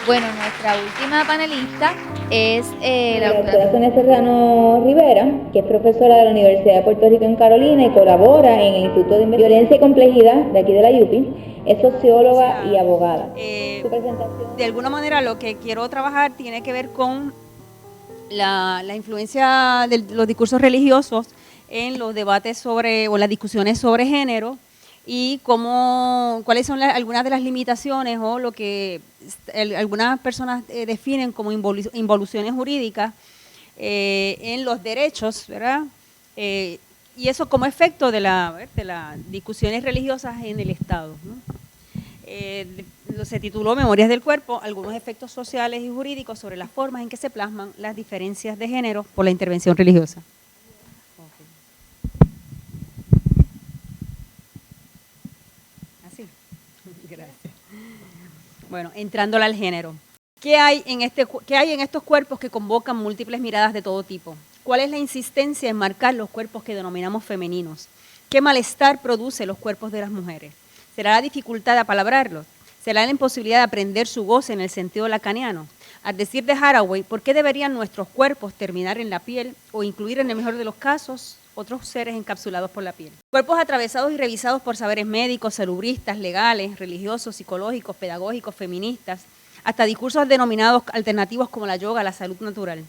Bueno, nuestra última panelista es la La doctora doctora Sonia Serrano Rivera, que es profesora de la Universidad de Puerto Rico en Carolina y colabora en el Instituto de Violencia y Complejidad de aquí de la UPI. Es socióloga y abogada. Su presentación. De alguna manera lo que quiero trabajar tiene que ver con la influencia de los discursos religiosos en los debates sobre, o las discusiones sobre género, y cuáles son algunas de las limitaciones o lo que algunas personas definen como involuciones jurídicas en los derechos, ¿verdad? Y eso como efecto de las discusiones religiosas en el Estado, ¿no? Se tituló Memorias del Cuerpo, algunos efectos sociales y jurídicos sobre las formas en que se plasman las diferencias de género por la intervención religiosa. Así. Gracias. Bueno, entrándole al género. ¿Qué hay en estos cuerpos que convocan múltiples miradas de todo tipo? ¿Cuál es la insistencia en marcar los cuerpos que denominamos femeninos? ¿Qué malestar produce los cuerpos de las mujeres? ¿Será la dificultad de apalabrarlos? ¿Será la imposibilidad de aprender su goce en el sentido lacaniano? Al decir de Haraway, ¿por qué deberían nuestros cuerpos terminar en la piel o incluir en el mejor de los casos otros seres encapsulados por la piel? Cuerpos atravesados y revisados por saberes médicos, salubristas, legales, religiosos, psicológicos, pedagógicos, feministas, hasta discursos denominados alternativos como la yoga, la salud natural.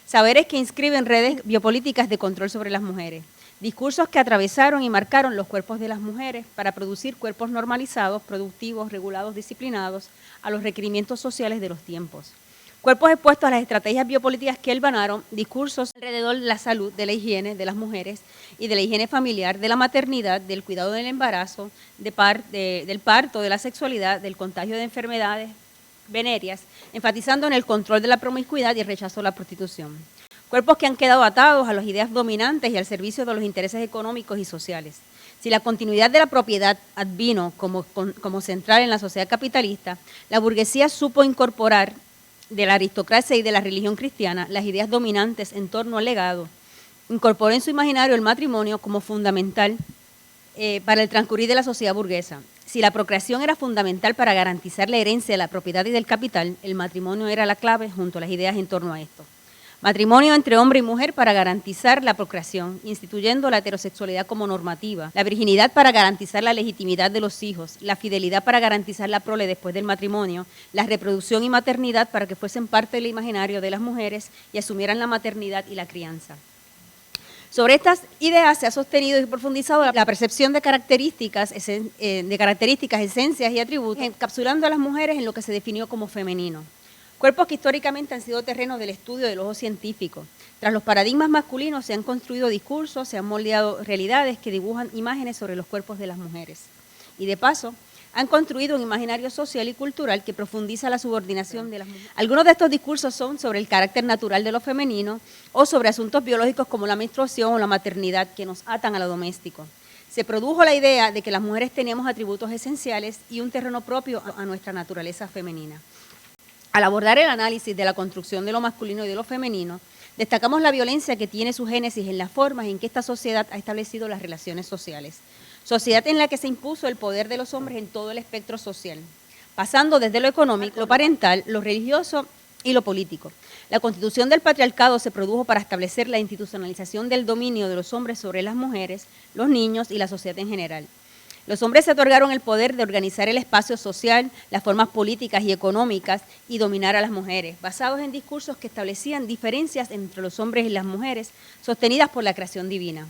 Saberes que inscriben redes biopolíticas de control sobre las mujeres. Discursos que atravesaron y marcaron los cuerpos de las mujeres para producir cuerpos normalizados, productivos, regulados, disciplinados a los requerimientos sociales de los tiempos. Cuerpos expuestos a las estrategias biopolíticas que hilvanaron discursos alrededor de la salud, de la higiene de las mujeres y de la higiene familiar, de la maternidad, del cuidado del embarazo, del parto, de la sexualidad, del contagio de enfermedades venéreas, enfatizando en el control de la promiscuidad y el rechazo a la prostitución. Cuerpos que han quedado atados a las ideas dominantes y al servicio de los intereses económicos y sociales. Si la continuidad de la propiedad advino como central en la sociedad capitalista, la burguesía supo incorporar de la aristocracia y de la religión cristiana las ideas dominantes en torno al legado. Incorporó en su imaginario el matrimonio como fundamental para el transcurrir de la sociedad burguesa. Si la procreación era fundamental para garantizar la herencia de la propiedad y del capital, el matrimonio era la clave junto a las ideas en torno a esto. Matrimonio entre hombre y mujer para garantizar la procreación, instituyendo la heterosexualidad como normativa, la virginidad para garantizar la legitimidad de los hijos, la fidelidad para garantizar la prole después del matrimonio, la reproducción y maternidad para que fuesen parte del imaginario de las mujeres y asumieran la maternidad y la crianza. Sobre estas ideas se ha sostenido y profundizado la percepción de características, esencias y atributos, encapsulando a las mujeres en lo que se definió como femenino. Cuerpos que históricamente han sido terreno del estudio del ojo científico. Tras los paradigmas masculinos se han construido discursos, se han moldeado realidades que dibujan imágenes sobre los cuerpos de las mujeres. Y de paso, han construido un imaginario social y cultural que profundiza la subordinación de las mujeres. Algunos de estos discursos son sobre el carácter natural de lo femenino o sobre asuntos biológicos como la menstruación o la maternidad que nos atan a lo doméstico. Se produjo la idea de que las mujeres teníamos atributos esenciales y un terreno propio a nuestra naturaleza femenina. Al abordar el análisis de la construcción de lo masculino y de lo femenino, destacamos la violencia que tiene su génesis en las formas en que esta sociedad ha establecido las relaciones sociales. Sociedad en la que se impuso el poder de los hombres en todo el espectro social, pasando desde lo económico, lo parental, lo religioso y lo político. La constitución del patriarcado se produjo para establecer la institucionalización del dominio de los hombres sobre las mujeres, los niños y la sociedad en general. Los hombres se otorgaron el poder de organizar el espacio social, las formas políticas y económicas y dominar a las mujeres, basados en discursos que establecían diferencias entre los hombres y las mujeres, sostenidas por la creación divina.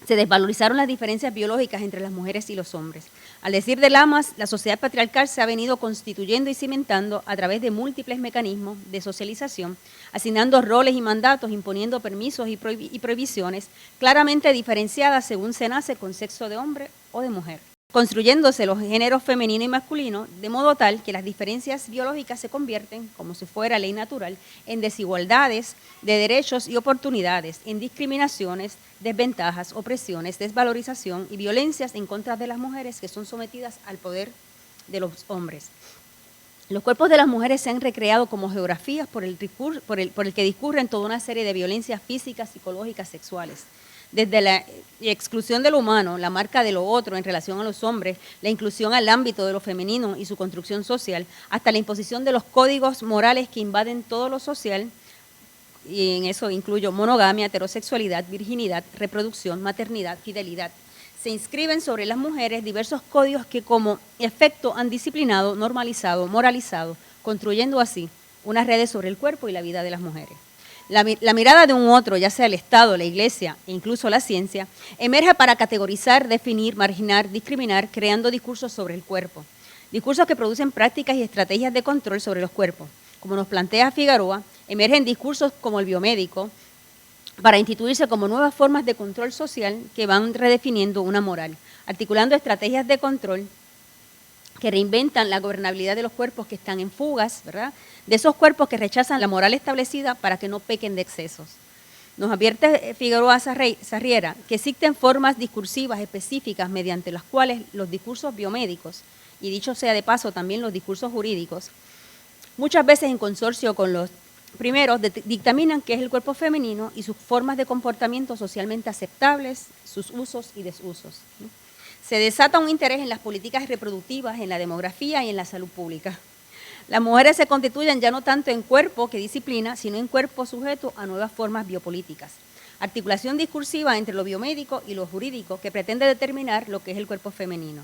Se desvalorizaron las diferencias biológicas entre las mujeres y los hombres. Al decir de Lamas, la sociedad patriarcal se ha venido constituyendo y cimentando a través de múltiples mecanismos de socialización, asignando roles y mandatos, imponiendo permisos y prohibiciones claramente diferenciadas según se nace con sexo de hombre o de mujer, construyéndose los géneros femenino y masculino de modo tal que las diferencias biológicas se convierten, como si fuera ley natural, en desigualdades de derechos y oportunidades, en discriminaciones, desventajas, opresiones, desvalorización y violencias en contra de las mujeres que son sometidas al poder de los hombres. Los cuerpos de las mujeres se han recreado como geografías por el que discurren toda una serie de violencias físicas, psicológicas, sexuales. desde la exclusión de lo humano, la marca de lo otro en relación a los hombres, la inclusión al ámbito de lo femenino y su construcción social, hasta la imposición de los códigos morales que invaden todo lo social, y en eso incluyo monogamia, heterosexualidad, virginidad, reproducción, maternidad, fidelidad. Se inscriben sobre las mujeres diversos códigos que como efecto han disciplinado, normalizado, moralizado, construyendo así unas redes sobre el cuerpo y la vida de las mujeres. La mirada de un otro, ya sea el Estado, la Iglesia e incluso la ciencia, emerge para categorizar, definir, marginar, discriminar, creando discursos sobre el cuerpo. Discursos que producen prácticas y estrategias de control sobre los cuerpos. Como nos plantea Figueroa, emergen discursos como el biomédico para instituirse como nuevas formas de control social que van redefiniendo una moral, articulando estrategias de control que reinventan la gobernabilidad de los cuerpos que están en fugas, ¿verdad?, de esos cuerpos que rechazan la moral establecida para que no pequen de excesos. Nos advierte Figueroa Sarriera que existen formas discursivas específicas mediante las cuales los discursos biomédicos, y dicho sea de paso también los discursos jurídicos, muchas veces en consorcio con los primeros, dictaminan qué es el cuerpo femenino y sus formas de comportamiento socialmente aceptables, sus usos y desusos, ¿no? Se desata un interés en las políticas reproductivas, en la demografía y en la salud pública. Las mujeres se constituyen ya no tanto en cuerpo que disciplina, sino en cuerpo sujeto a nuevas formas biopolíticas. Articulación discursiva entre lo biomédico y lo jurídico que pretende determinar lo que es el cuerpo femenino.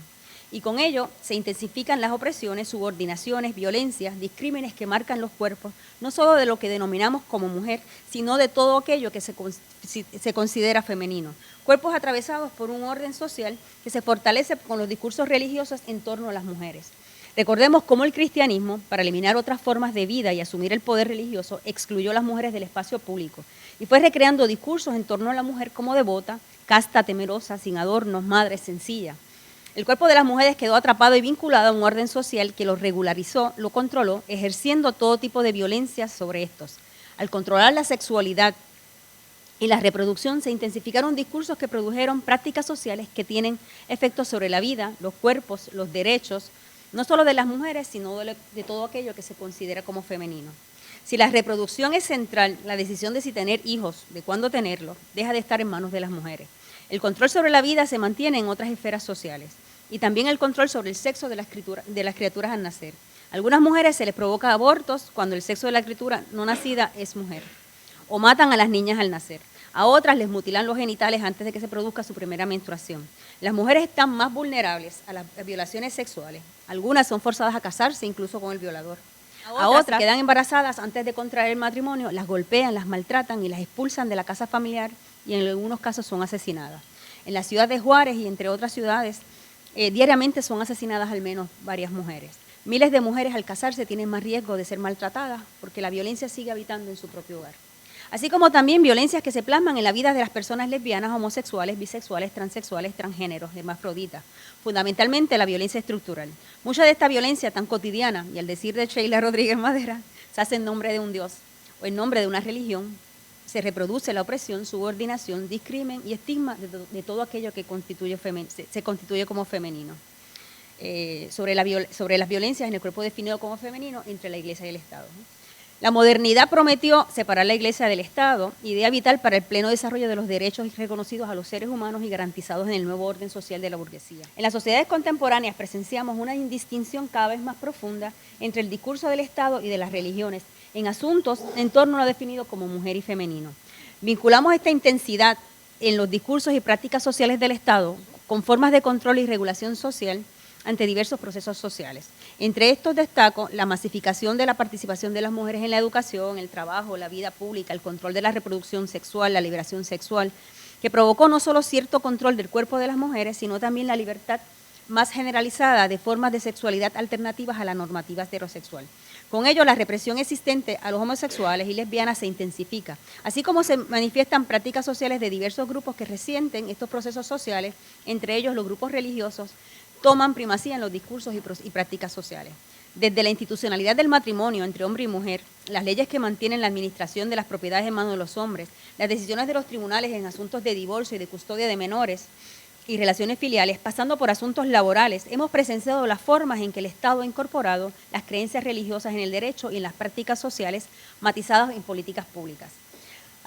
Y con ello se intensifican las opresiones, subordinaciones, violencias, discrímenes que marcan los cuerpos, no solo de lo que denominamos como mujer, sino de todo aquello que se considera femenino. Cuerpos atravesados por un orden social que se fortalece con los discursos religiosos en torno a las mujeres. Recordemos cómo el cristianismo, para eliminar otras formas de vida y asumir el poder religioso, excluyó a las mujeres del espacio público y fue recreando discursos en torno a la mujer como devota, casta, temerosa, sin adornos, madre, sencilla. El cuerpo de las mujeres quedó atrapado y vinculado a un orden social que lo regularizó, lo controló, ejerciendo todo tipo de violencia sobre estos. Al controlar la sexualidad y la reproducción, se intensificaron discursos que produjeron prácticas sociales que tienen efectos sobre la vida, los cuerpos, los derechos, no solo de las mujeres, sino de todo aquello que se considera como femenino. Si la reproducción es central, la decisión de si tener hijos, de cuándo tenerlos, deja de estar en manos de las mujeres. El control sobre la vida se mantiene en otras esferas sociales y también el control sobre el sexo de las criaturas al nacer. A algunas mujeres se les provoca abortos cuando el sexo de la criatura no nacida es mujer, o matan a las niñas al nacer. A otras les mutilan los genitales antes de que se produzca su primera menstruación. Las mujeres están más vulnerables a las violaciones sexuales. Algunas son forzadas a casarse incluso con el violador. A otras quedan embarazadas antes de contraer el matrimonio, las golpean, las maltratan y las expulsan de la casa familiar y en algunos casos son asesinadas. En la ciudad de Juárez y entre otras ciudades, diariamente son asesinadas al menos varias mujeres. Miles de mujeres al casarse tienen más riesgo de ser maltratadas porque la violencia sigue habitando en su propio hogar. Así como también violencias que se plasman en la vida de las personas lesbianas, homosexuales, bisexuales, transexuales, transgéneros, hermafroditas. Fundamentalmente la violencia estructural. Mucha de esta violencia tan cotidiana, y al decir de Sheila Rodríguez Madera, se hace en nombre de un Dios o en nombre de una religión. Se reproduce la opresión, subordinación, discrimen y estigma de todo aquello que se constituye como femenino. Sobre las violencias en el cuerpo definido como femenino entre la Iglesia y el Estado, ¿no? La modernidad prometió separar la Iglesia del Estado, idea vital para el pleno desarrollo de los derechos reconocidos a los seres humanos y garantizados en el nuevo orden social de la burguesía. En las sociedades contemporáneas presenciamos una indistinción cada vez más profunda entre el discurso del Estado y de las religiones en asuntos en torno a lo definido como mujer y femenino. Vinculamos esta intensidad en los discursos y prácticas sociales del Estado con formas de control y regulación social ante diversos procesos sociales. Entre estos destaco la masificación de la participación de las mujeres en la educación, el trabajo, la vida pública, el control de la reproducción sexual, la liberación sexual, que provocó no solo cierto control del cuerpo de las mujeres, sino también la libertad más generalizada de formas de sexualidad alternativas a la normativa heterosexual. Con ello, la represión existente a los homosexuales y lesbianas se intensifica, así como se manifiestan prácticas sociales de diversos grupos que resienten estos procesos sociales, entre ellos los grupos religiosos, toman primacía en los discursos y prácticas sociales. Desde la institucionalidad del matrimonio entre hombre y mujer, las leyes que mantienen la administración de las propiedades en manos de los hombres, las decisiones de los tribunales en asuntos de divorcio y de custodia de menores y relaciones filiales, pasando por asuntos laborales, hemos presenciado las formas en que el Estado ha incorporado las creencias religiosas en el derecho y en las prácticas sociales matizadas en políticas públicas.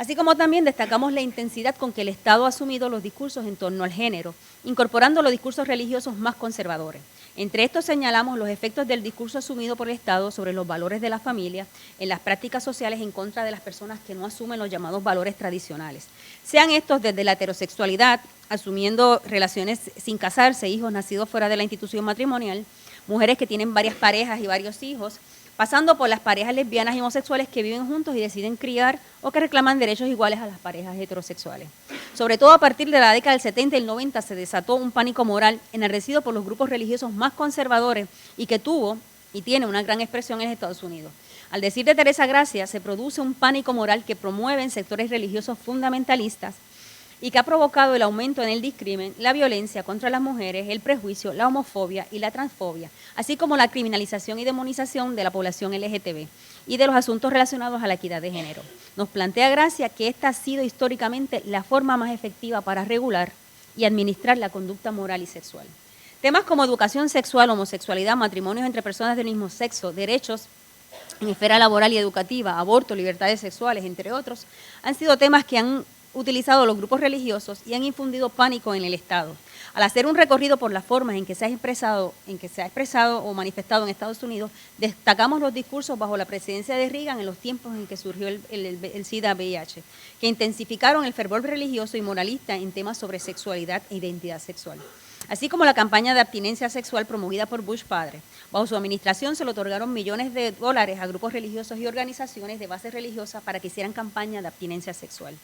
Así como también destacamos la intensidad con que el Estado ha asumido los discursos en torno al género, incorporando los discursos religiosos más conservadores. Entre estos señalamos los efectos del discurso asumido por el Estado sobre los valores de la familia en las prácticas sociales en contra de las personas que no asumen los llamados valores tradicionales. Sean estos desde la heterosexualidad, asumiendo relaciones sin casarse, hijos nacidos fuera de la institución matrimonial, mujeres que tienen varias parejas y varios hijos, pasando por las parejas lesbianas y homosexuales que viven juntos y deciden criar o que reclaman derechos iguales a las parejas heterosexuales. Sobre todo a partir de la década del 70 y el 90 se desató un pánico moral enardecido por los grupos religiosos más conservadores y que tuvo y tiene una gran expresión en Estados Unidos. Al decir de Teresa Gracia, se produce un pánico moral que promueven sectores religiosos fundamentalistas y que ha provocado el aumento en el discrimen, la violencia contra las mujeres, el prejuicio, la homofobia y la transfobia, así como la criminalización y demonización de la población LGTB y de los asuntos relacionados a la equidad de género. Nos plantea Gracia que esta ha sido históricamente la forma más efectiva para regular y administrar la conducta moral y sexual. Temas como educación sexual, homosexualidad, matrimonios entre personas del mismo sexo, derechos en esfera laboral y educativa, aborto, libertades sexuales, entre otros, han sido temas que han utilizado los grupos religiosos y han infundido pánico en el Estado. Al hacer un recorrido por las formas en que se ha expresado o manifestado en Estados Unidos, destacamos los discursos bajo la presidencia de Reagan en los tiempos en que surgió el SIDA-VIH, que intensificaron el fervor religioso y moralista en temas sobre sexualidad e identidad sexual. Así como la campaña de abstinencia sexual promovida por Bush padre. Bajo su administración se le otorgaron millones de dólares a grupos religiosos y organizaciones de base religiosa para que hicieran campaña de abstinencia sexual.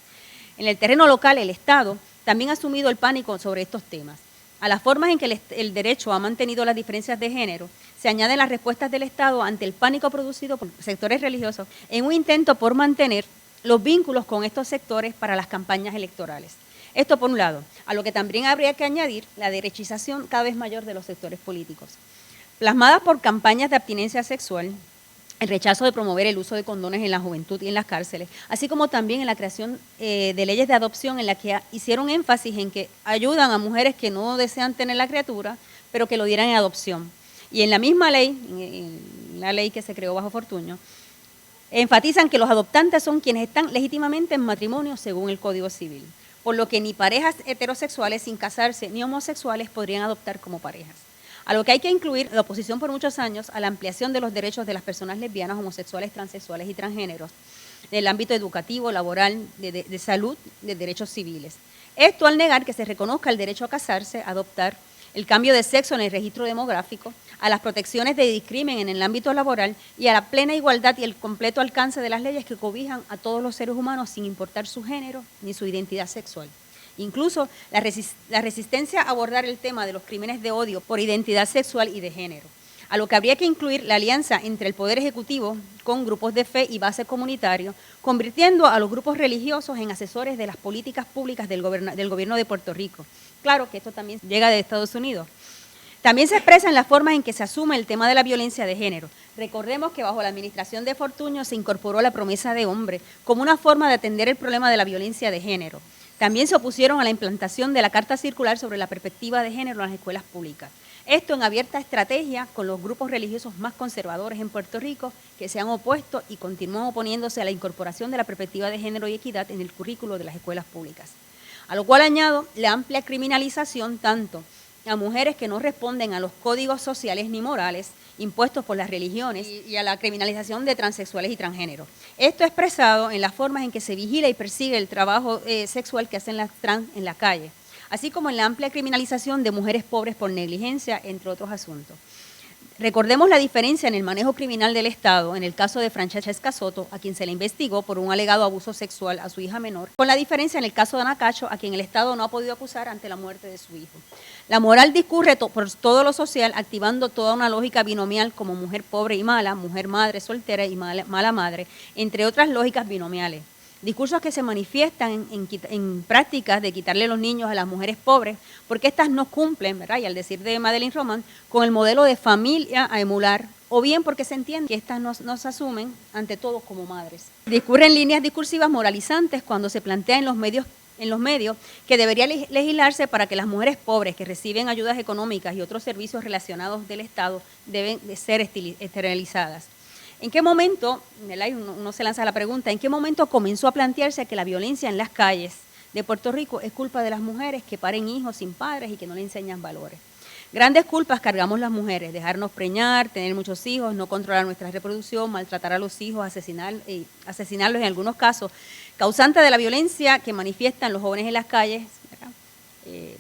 En el terreno local, el Estado también ha asumido el pánico sobre estos temas. A las formas en que el derecho ha mantenido las diferencias de género, se añaden las respuestas del Estado ante el pánico producido por sectores religiosos en un intento por mantener los vínculos con estos sectores para las campañas electorales. Esto por un lado, a lo que también habría que añadir la derechización cada vez mayor de los sectores políticos. Plasmadas por campañas de abstinencia sexual, el rechazo de promover el uso de condones en la juventud y en las cárceles, así como también en la creación de leyes de adopción en las que hicieron énfasis en que ayudan a mujeres que no desean tener la criatura, pero que lo dieran en adopción. Y en la misma ley, en la ley que se creó bajo Fortuño, enfatizan que los adoptantes son quienes están legítimamente en matrimonio según el Código Civil, por lo que ni parejas heterosexuales sin casarse ni homosexuales podrían adoptar como parejas. A lo que hay que incluir la oposición por muchos años a la ampliación de los derechos de las personas lesbianas, homosexuales, transexuales y transgéneros en el ámbito educativo, laboral, de salud, de derechos civiles. Esto al negar que se reconozca el derecho a casarse, adoptar, el cambio de sexo en el registro demográfico, a las protecciones de discrimen en el ámbito laboral y a la plena igualdad y el completo alcance de las leyes que cobijan a todos los seres humanos sin importar su género ni su identidad sexual. Incluso la resistencia a abordar el tema de los crímenes de odio por identidad sexual y de género, a lo que habría que incluir la alianza entre el Poder Ejecutivo con grupos de fe y base comunitario, convirtiendo a los grupos religiosos en asesores de las políticas públicas del gobierno de Puerto Rico. Claro que esto también llega de Estados Unidos. También se expresa en las formas en que se asume el tema de la violencia de género. Recordemos que bajo la administración de Fortuño se incorporó la promesa de hombre como una forma de atender el problema de la violencia de género. También se opusieron a la implantación de la Carta Circular sobre la perspectiva de género en las escuelas públicas. Esto en abierta estrategia con los grupos religiosos más conservadores en Puerto Rico que se han opuesto y continúan oponiéndose a la incorporación de la perspectiva de género y equidad en el currículo de las escuelas públicas. A lo cual añado la amplia criminalización tanto a mujeres que no responden a los códigos sociales ni morales impuestos por las religiones y a la criminalización de transexuales y transgéneros. Esto expresado en las formas en que se vigila y persigue el trabajo sexual que hacen las trans en la calle, así como en la amplia criminalización de mujeres pobres por negligencia, entre otros asuntos. Recordemos la diferencia en el manejo criminal del Estado en el caso de Francesca Soto, a quien se le investigó por un alegado abuso sexual a su hija menor, con la diferencia en el caso de Ana Cacho, a quien el Estado no ha podido acusar ante la muerte de su hijo. La moral discurre por todo lo social, activando toda una lógica binomial como mujer pobre y mala, mujer madre soltera y mala madre, entre otras lógicas binomiales. Discursos que se manifiestan en prácticas de quitarle los niños a las mujeres pobres, porque éstas no cumplen, ¿verdad? Y al decir de Madeleine Román, con el modelo de familia a emular, o bien porque se entiende que éstas no se asumen ante todo como madres. Discurren líneas discursivas moralizantes cuando se plantea en los medios que debería legislarse para que las mujeres pobres que reciben ayudas económicas y otros servicios relacionados del Estado deben de ser esterilizadas. ¿En qué momento, ¿verdad? Uno se lanza la pregunta, ¿en qué momento comenzó a plantearse que la violencia en las calles de Puerto Rico es culpa de las mujeres que paren hijos sin padres y que no le enseñan valores? Grandes culpas cargamos las mujeres: dejarnos preñar, tener muchos hijos, no controlar nuestra reproducción, maltratar a los hijos, asesinarlos en algunos casos, causante de la violencia que manifiestan los jóvenes en las calles,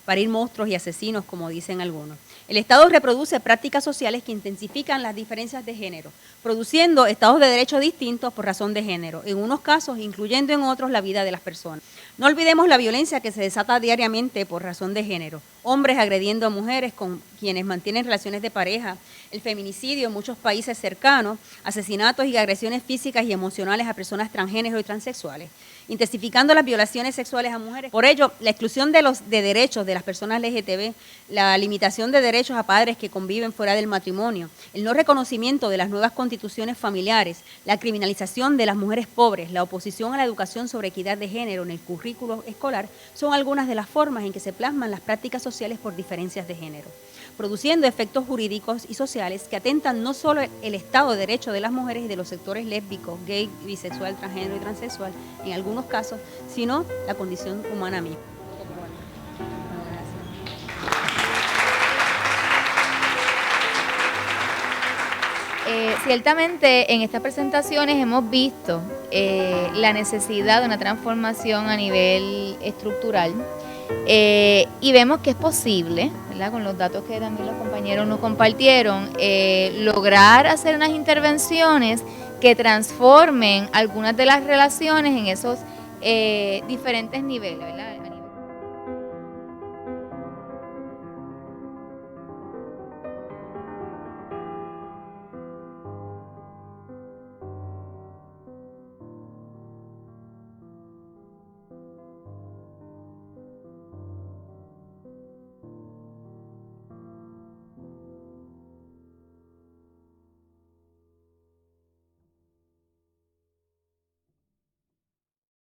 parir monstruos y asesinos, como dicen algunos. El Estado reproduce prácticas sociales que intensifican las diferencias de género, produciendo estados de derecho distintos por razón de género, en unos casos incluyendo en otros la vida de las personas. No olvidemos la violencia que se desata diariamente por razón de género: hombres agrediendo a mujeres con quienes mantienen relaciones de pareja, el feminicidio en muchos países cercanos, asesinatos y agresiones físicas y emocionales a personas transgénero y transexuales, intensificando las violaciones sexuales a mujeres. Por ello, la exclusión de derechos de las personas LGTB, la limitación de derechos a padres que conviven fuera del matrimonio, el no reconocimiento de las nuevas constituciones familiares, la criminalización de las mujeres pobres, la oposición a la educación sobre equidad de género en el currículo escolar, son algunas de las formas en que se plasman las prácticas sociales por diferencias de género, produciendo efectos jurídicos y sociales que atentan no solo el estado de derecho de las mujeres y de los sectores lésbicos, gay, bisexual, transgénero y transexual, en algunos casos, sino la condición humana misma. Ciertamente en estas presentaciones hemos visto la necesidad de una transformación a nivel estructural y vemos que es posible, ¿verdad? Con los datos que también los compañeros nos compartieron, lograr hacer unas intervenciones que transformen algunas de las relaciones en esos diferentes niveles, ¿verdad?